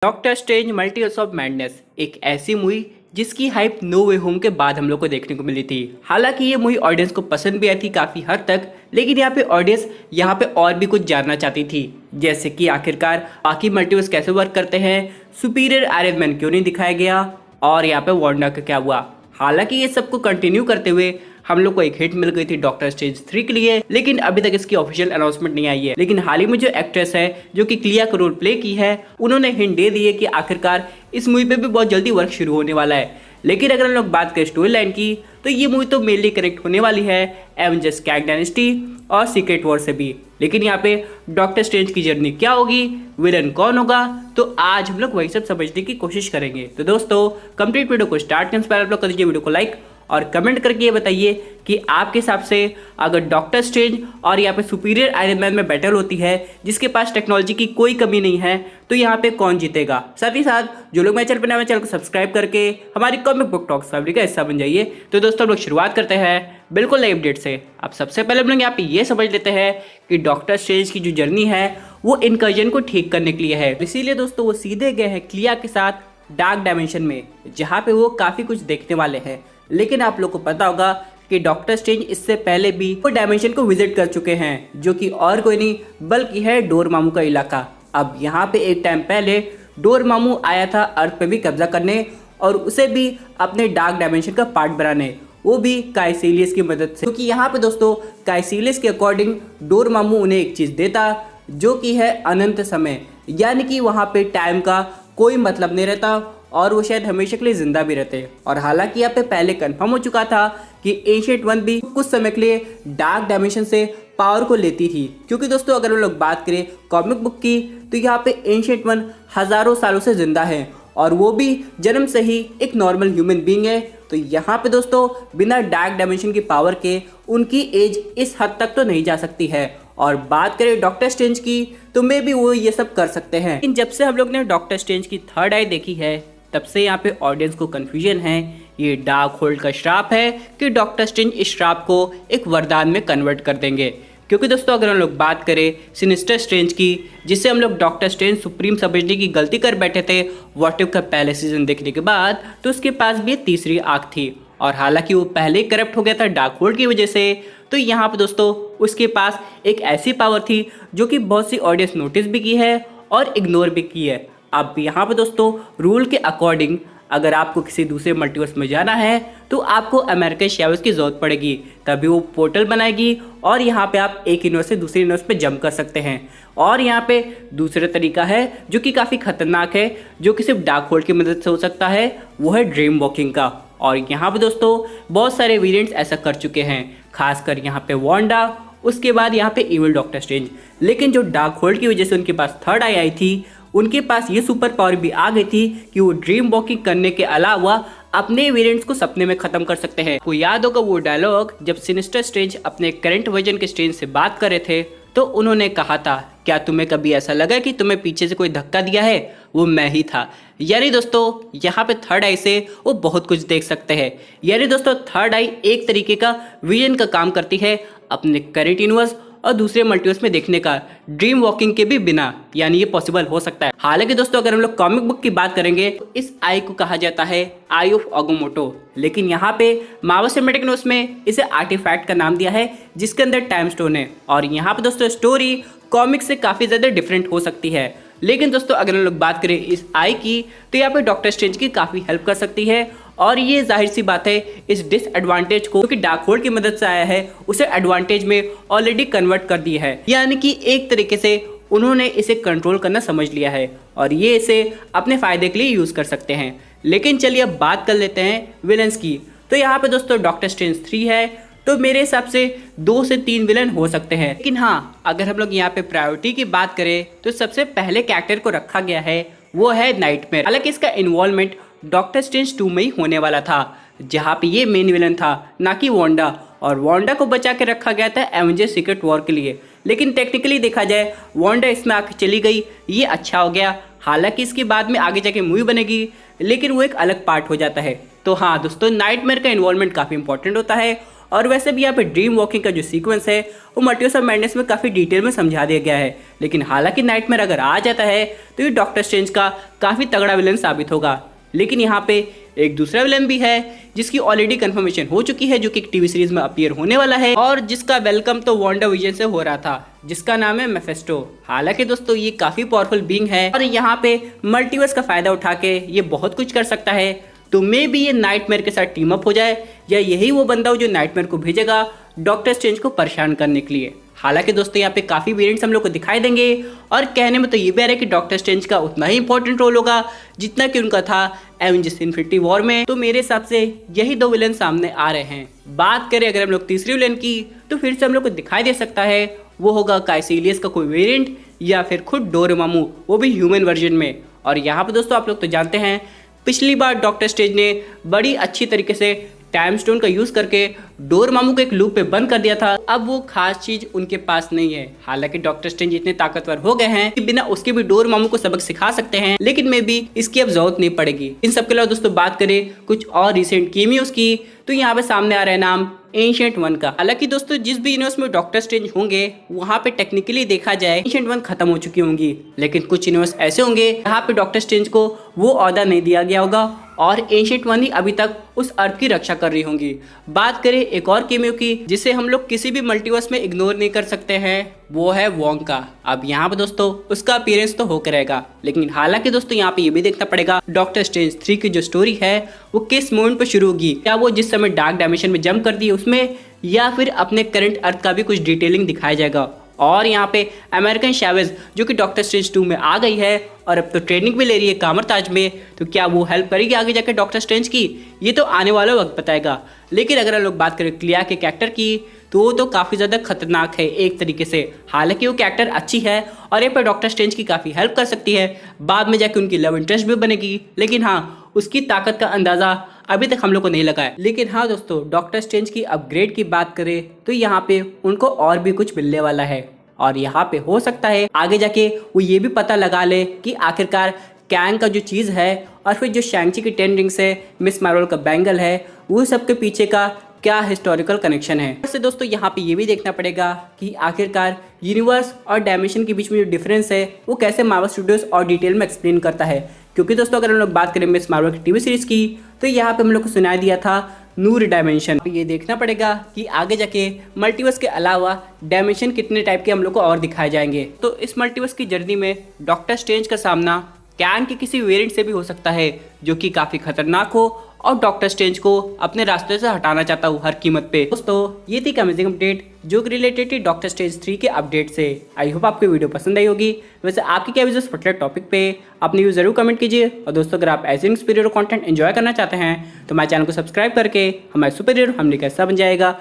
Doctor strange multiverse of madness एक ऐसी movie जिसकी हाइप नो वे होम के बाद हम लोग को देखने को मिली थी। हालांकि ये मूवी ऑडियंस को पसंद भी आई थी काफ़ी हद तक, लेकिन यहाँ पे ऑडियंस यहाँ पे और भी कुछ जानना चाहती थी, जैसे कि आखिरकार बाकी मल्टीवर्स कैसे वर्क करते हैं, सुपीरियर आयरन मैन क्यों नहीं दिखाया गया और यहाँ पे वांडा का क्या हुआ। हालांकि ये सबको कंटिन्यू करते हुए हम लोग को एक हिट मिल गई थी डॉक्टर स्ट्रेंज 3 के लिए, लेकिन अभी तक इसकी ऑफिशियल अनाउंसमेंट नहीं आई है। लेकिन हाल ही में जो एक्ट्रेस है जो कि क्लिया का रोल प्ले की है, उन्होंने हिंट दे दी है कि आखिरकार इस मूवी पे भी बहुत जल्दी वर्क शुरू होने वाला है। लेकिन अगर हम लोग बात करें स्टोरी लाइन की, तो ये मूवी तो मेनली कनेक्ट होने वाली है एवेंजर्स कैंग डायनेस्टी और सीक्रेट वॉर से भी। लेकिन यहाँ पे डॉक्टर स्ट्रेंज की जर्नी क्या होगी, विलन कौन होगा, तो आज हम लोग वही सब समझने की कोशिश करेंगे। तो दोस्तों कंप्लीट वीडियो को स्टार्ट करने से पहले आप लोग कर दीजिए वीडियो को लाइक और कमेंट करके ये बताइए कि आपके हिसाब से अगर डॉक्टर स्ट्रेंज और यहाँ पे सुपीरियर आयरन मैन में बैटल होती है जिसके पास टेक्नोलॉजी की कोई कमी नहीं है, तो यहाँ पे कौन जीतेगा। साथ ही साथ जो लोग मेरे चैनल पर नए हैं, चैनल को सब्सक्राइब करके हमारी कॉमिक बुक टॉक्स फैमिली का हिस्सा बन जाइए। तो दोस्तों हम लोग शुरुआत करते हैं बिल्कुल नई अपडेट से। अब सबसे पहले हम लोग यहाँ पे ये समझ लेते हैं कि डॉक्टर स्ट्रेंज की जो जर्नी है वो इनकर्जन को ठीक करने के लिए है। इसीलिए दोस्तों वो सीधे गए हैं क्लिया के साथ डार्क डायमेंशन में, जहाँ पे वो काफ़ी कुछ देखने वाले हैं। लेकिन आप लोग को पता होगा कि डॉक्टर स्ट्रेंज इससे पहले भी वो डायमेंशन को विजिट कर चुके हैं, जो कि और कोई नहीं बल्कि है डोरमामू का इलाका। अब यहाँ पे एक टाइम पहले डोरमामू आया था अर्थ पे भी कब्जा करने और उसे भी अपने डार्क डायमेंशन का पार्ट बनाने, वो भी काइसिलियस की मदद से। क्योंकि यहाँ पे दोस्तों काइसिलियस के अकॉर्डिंग डोरमामू उन्हें एक चीज़ देता जो कि है अनंत समय, यानी कि वहाँ पे टाइम का कोई मतलब नहीं रहता और वो शायद हमेशा के लिए जिंदा भी रहते। और हालांकि यहाँ पे पहले कंफर्म हो चुका था कि एंशिएंट वन भी कुछ समय के लिए डार्क डायमेंशन से पावर को लेती थी। क्योंकि दोस्तों अगर हम लोग बात करें कॉमिक बुक की, तो यहाँ पे एंशिएंट वन हज़ारों सालों से जिंदा है और वो भी जन्म से ही एक नॉर्मल ह्यूमन बीइंग है। तो यहाँ पे दोस्तों बिना डार्क डायमेंशन की पावर के उनकी एज इस हद तक तो नहीं जा सकती है। और बात करें डॉक्टर स्ट्रेंज की, तो मे भी वो ये सब कर सकते हैं। लेकिन जब से हम लोग ने डॉक्टर स्ट्रेंज की थर्ड आई देखी है, तब से यहाँ पे ऑडियंस को कंफ्यूजन है ये डार्क होल्ड का श्राप है कि डॉक्टर स्ट्रेंज इस श्राप को एक वरदान में कन्वर्ट कर देंगे। क्योंकि दोस्तों अगर हम लोग बात करें सिनिस्टर स्ट्रेंज की, जिससे हम लोग डॉक्टर स्ट्रेंज सुप्रीम समझने की गलती कर बैठे थे व्हाट इफ का पहले सीजन देखने के बाद, तो उसके पास भी तीसरी आंख थी। और हालांकि वो पहले ही करप्ट हो गया था डार्क होल्ड की वजह से, तो यहाँ पे दोस्तों उसके पास एक ऐसी पावर थी जो कि बहुत सी ऑडियंस नोटिस भी की है और इग्नोर भी की है। अब यहाँ पे दोस्तों रूल के अकॉर्डिंग अगर आपको किसी दूसरे मल्टीवर्स में जाना है तो आपको अमेरिकन शेवर्स की जरूरत पड़ेगी, तभी वो पोर्टल बनाएगी और यहाँ पे आप एक यूनिवर्स से दूसरे यूनिवर्स पे जंप कर सकते हैं। और यहाँ पे दूसरा तरीका है जो कि काफ़ी खतरनाक है, जो कि सिर्फ डार्क होल्ड की मदद से हो सकता है, वो है ड्रीम वॉकिंग का। और यहाँ पे दोस्तों बहुत सारे वेरिएंट्स ऐसा कर चुके हैं, खासकर यहाँ पे वांडा, उसके बाद यहाँ पे इविल डॉक्टर स्ट्रेंज। लेकिन जो डार्क होल्ड की वजह से उनके पास थर्ड आई आई थी, उनके पास ये सुपर पावर भी आ गई थी कि वो ड्रीम वॉकिंग करने के अलावा अपने वेरिएंट्स को सपने में खत्म कर सकते हैं। को याद होगा वो डायलॉग जब सिनिस्टर स्ट्रेंज अपने करंट वर्जन के स्ट्रेंज से बात कर रहे थे, तो उन्होंने कहा था क्या तुम्हें कभी ऐसा लगा कि तुम्हें पीछे से कोई धक्का दिया है, वो मैं ही था। यानी दोस्तों यहाँ पे थर्ड आई से वो बहुत कुछ देख सकते हैं। यानी दोस्तों थर्ड आई एक तरीके का विजन का काम करती है अपने करंट यूनिवर्स और दूसरे मल्टीवर्स में देखने का, ड्रीम वॉकिंग के भी बिना, यानी ये पॉसिबल हो सकता है। हालांकि दोस्तों अगर हम लोग कॉमिक बुक की बात करेंगे तो इस आई को कहा जाता है आई ऑफ अगुमोटो, लेकिन यहाँ पे मार्वल सिनेमैटिक यूनिवर्स में इसे आर्टिफैक्ट का नाम दिया है जिसके अंदर टाइम स्टोन है। और यहाँ पे दोस्तों स्टोरी कॉमिक से काफ़ी ज़्यादा डिफरेंट हो सकती है। लेकिन दोस्तों अगर हम लोग बात करें इस आई की, तो यहाँ पे डॉक्टर स्ट्रेंज की काफ़ी हेल्प कर सकती है। और ये जाहिर सी बात है इस डिसएडवांटेज को, क्योंकि डार्क होल्ड की मदद से आया है, उसे एडवांटेज में ऑलरेडी कन्वर्ट कर दिया है। यानी कि एक तरीके से उन्होंने इसे कंट्रोल करना समझ लिया है और ये इसे अपने फ़ायदे के लिए यूज़ कर सकते हैं। लेकिन चलिए अब बात कर लेते हैं विलन्स की। तो यहाँ पे दोस्तों डॉक्टर स्ट्रेंज 3 है, तो मेरे हिसाब से 2 से 3 विलन हो सकते हैं। लेकिन हाँ, अगर हम लोग यहाँ पे प्रायोरिटी की बात करें तो सबसे पहले कैरेक्टर को रखा गया है वो है नाइटमेयर। हालांकि इसका इन्वॉल्वमेंट डॉक्टर स्ट्रेंज 2 में ही होने वाला था, जहाँ पे ये मेन विलन था, ना कि वांडा। और वांडा को बचा के रखा गया था एवेंजर्स सीक्रेट वॉर के लिए। लेकिन टेक्निकली देखा जाए वांडा इसमें आके चली गई, ये अच्छा हो गया। हालांकि इसके बाद में आगे जाके मूवी बनेगी, लेकिन वो एक अलग पार्ट हो जाता है। तो हाँ दोस्तों नाइटमेयर का इन्वॉल्वमेंट काफ़ी इंपॉर्टेंट होता है और वैसे भी यहाँ पे ड्रीम वॉकिंग का जो सीक्वेंस है वो मल्टीवर्स ऑफ मैडनेस में काफ़ी डिटेल में समझा दिया गया है। लेकिन हालांकि नाइटमेयर अगर आ जाता है तो ये डॉक्टर स्ट्रेंज का काफ़ी तगड़ा विलन साबित होगा। लेकिन यहाँ पे एक दूसरा विलन भी है जिसकी ऑलरेडी कंफर्मेशन हो चुकी है, जो कि एक टीवी सीरीज में अपीयर होने वाला है और जिसका वेलकम तो वांडा विजन से हो रहा था, जिसका नाम है मेफेस्टो। हालांकि दोस्तों ये काफी पावरफुल बीइंग है और यहाँ पे मल्टीवर्स का फायदा उठा के ये बहुत कुछ कर सकता है। तो मे भी ये नाइटमेयर के साथ टीम अप हो जाए या यही वो बंदा हो जो नाइटमेयर को भेजेगा डॉक्टर स्ट्रेंज को परेशान करने के लिए। हालांकि दोस्तों यहाँ पे काफ़ी वेरिएंट्स हम लोग को दिखाई देंगे और कहने में तो ये भी आ रहा है कि डॉक्टर स्ट्रेंज का उतना ही इंपॉर्टेंट रोल होगा जितना कि उनका था एवेंजर्स इन्फिनिटी वॉर में। तो मेरे हिसाब से यही दो विलन सामने आ रहे हैं। बात करें अगर हम लोग तीसरी विलन की तो फिर से हम लोग को दिखाई दे सकता है वो होगा काइसिलियस का कोई वेरिएंट या फिर खुद डोरेमामू, वो भी ह्यूमन वर्जन में। और यहाँ पे दोस्तों आप लोग तो जानते हैं पिछली बार डॉक्टर स्ट्रेंज ने बड़ी अच्छी तरीके से टाइम स्टोन का यूज करके डोरेमामू को एक लूप पे बंद कर दिया था। अब वो खास चीज उनके पास नहीं है। हालांकि डॉक्टर स्ट्रेंज इतने ताकतवर हो गए हैं कि बिना उसके भी डोरेमामू को सबक सिखा सकते हैं, लेकिन मे भी इसकी अब जरूरत नहीं पड़ेगी। इन सबके अलावा दोस्तों बात करें कुछ और रिसेंट केमियोज की तो यहाँ पे सामने आ रहा है नाम एंशिएंट वन का। हालांकि दोस्तों जिस भी यूनिवर्स में डॉक्टर स्ट्रेंज होंगे वहाँ पे टेक्निकली देखा जाए एंशिएंट वन खत्म हो चुकी होंगी, लेकिन कुछ यूनिवर्स ऐसे होंगे जहाँ पे डॉक्टर स्ट्रेंज को वो ओहदा नहीं दिया गया होगा और एंशिएंट वन ही अभी तक उस अर्थ की रक्षा कर रही होंगी। बात करें एक और केमियो की जिसे हम लोग किसी भी मल्टीवर्स में इग्नोर नहीं कर सकते हैं, वो है वोंग का। अब यहाँ पे दोस्तों उसका अपीयरेंस तो होकर रहेगा, लेकिन हालांकि दोस्तों यहाँ पे ये भी देखना पड़ेगा डॉक्टर स्ट्रेंज 3 की जो स्टोरी है वो किस मोमेंट पे शुरू होगी। क्या वो जिस समय डार्क डायमेंशन में जंप कर दिए उसमें, या फिर अपने करंट अर्थ का भी कुछ डिटेलिंग दिखाया जाएगा। और यहाँ पे अमेरिकन शैवेज जो कि डॉक्टर स्ट्रेंज 2 में आ गई है और अब तो ट्रेनिंग भी ले रही है कामरताज में, तो क्या वो हेल्प करेगी आगे जाकर डॉक्टर स्ट्रेंज की, ये तो आने वाला वक्त बताएगा। लेकिन अगर हम लोग बात करें क्लिया के कैरेक्टर की तो वो तो काफ़ी ज़्यादा खतरनाक है एक तरीके से। हालांकि वो कैरेक्टर अच्छी है और ये पर डॉक्टर स्ट्रेंज की काफ़ी हेल्प कर सकती है, बाद में जाके उनकी लव इंटरेस्ट भी बनेगी, लेकिन हाँ उसकी ताकत का अंदाज़ा अभी तक हम लोग को नहीं लगा है। लेकिन हाँ दोस्तों डॉक्टर स्ट्रेंज की अपग्रेड की बात करें तो यहाँ पे उनको और भी कुछ मिलने वाला है और यहाँ पे हो सकता है आगे जाके वो ये भी पता लगा ले कि आखिरकार कैंग का जो चीज़ है और फिर जो शैंग-ची की 10 रिंग्स है, मिस मार्वल का बैंगल है, वो सब के पीछे का क्या हिस्टोरिकल कनेक्शन है। वैसे दोस्तों यहाँ पे ये भी देखना पड़ेगा कि आखिरकार यूनिवर्स और डायमेंशन के बीच में जो डिफरेंस है वो कैसे मार्वल स्टूडियोज और डिटेल में एक्सप्लेन करता है। क्योंकि दोस्तों अगर हम लोग बात करें मिस मार्वल की टीवी सीरीज की तो यहाँ पे हम लोग को सुनाई दिया था नूर डायमेंशन। ये देखना पड़ेगा कि आगे जाके मल्टीवर्स के अलावा डायमेंशन कितने टाइप के हम लोग को और दिखाए जाएंगे। तो इस मल्टीवर्स की जर्नी में डॉक्टर स्ट्रेंज का सामना कैंग के किसी वेरिएंट से भी हो सकता है जो कि काफ़ी खतरनाक हो और डॉक्टर स्ट्रेंज को अपने रास्ते से हटाना चाहता हूँ हर कीमत पे। दोस्तों ये थी अमेजिंग अपडेट जो कि रिलेटेड थी डॉक्टर स्ट्रेंज 3 के अपडेट से। आई होप आपको वीडियो पसंद आई होगी। वैसे आपकी क्या व्यूज़ पर्टिकुलर टॉपिक पे अपनी व्यूज़ जरूर कमेंट कीजिए। और दोस्तों अगर आप ऐसे सुपीरियर कंटेंट एंजॉय करना चाहते हैं तो हमारे चैनल को सब्सक्राइब करके हमारे सुपीरियर हमने कैसा बन जाएगा।